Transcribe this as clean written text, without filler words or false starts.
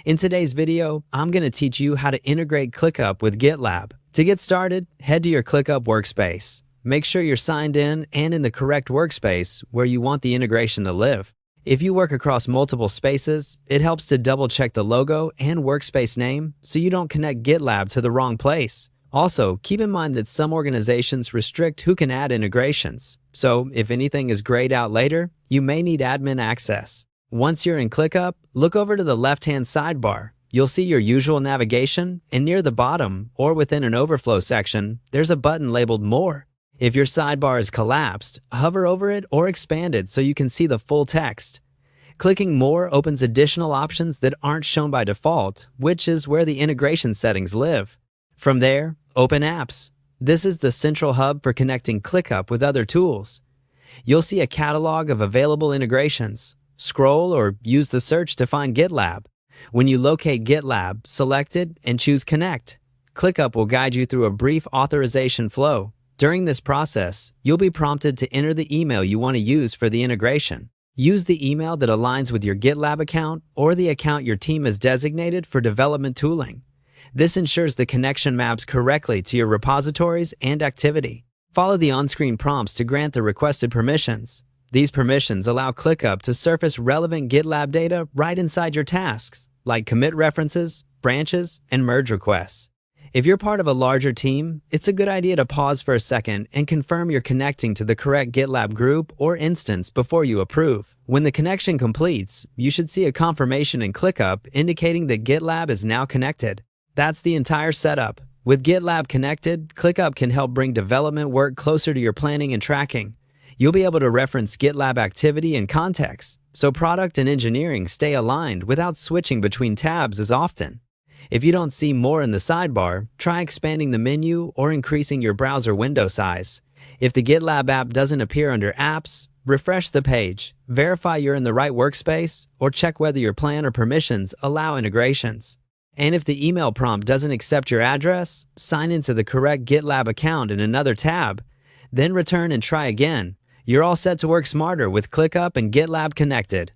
In today's video, I'm going to teach you how to integrate ClickUp with GitLab. To get started, head to your ClickUp workspace. Make sure you're signed in and in the correct workspace where you want the integration to live. If you work across multiple spaces, it helps to double-check the logo and workspace name so you don't connect GitLab to the wrong place. Also, keep in mind that some organizations restrict who can add integrations. So, if anything is grayed out later, you may need admin access. Once you're in ClickUp, look over to the left-hand sidebar. You'll see your usual navigation, and near the bottom, or within an overflow section, there's a button labeled More. If your sidebar is collapsed, hover over it or expand it so you can see the full text. Clicking More opens additional options that aren't shown by default, which is where the integration settings live. From there, open Apps. This is the central hub for connecting ClickUp with other tools. You'll see a catalog of available integrations. Scroll or use the search to find GitLab. When you locate GitLab, select it and choose Connect. ClickUp will guide you through a brief authorization flow. During this process, you'll be prompted to enter the email you want to use for the integration. Use the email that aligns with your GitLab account or the account your team has designated for development tooling. This ensures the connection maps correctly to your repositories and activity. Follow the on-screen prompts to grant the requested permissions. These permissions allow ClickUp to surface relevant GitLab data right inside your tasks, like commit references, branches, and merge requests. If you're part of a larger team, it's a good idea to pause for a second and confirm you're connecting to the correct GitLab group or instance before you approve. When the connection completes, you should see a confirmation in ClickUp indicating that GitLab is now connected. That's the entire setup. With GitLab connected, ClickUp can help bring development work closer to your planning and tracking. You'll be able to reference GitLab activity and context, so product and engineering stay aligned without switching between tabs as often. If you don't see More in the sidebar, try expanding the menu or increasing your browser window size. If the GitLab app doesn't appear under Apps, refresh the page, verify you're in the right workspace, or check whether your plan or permissions allow integrations. And if the email prompt doesn't accept your address, sign into the correct GitLab account in another tab. Then return and try again. You're all set to work smarter with ClickUp and GitLab connected.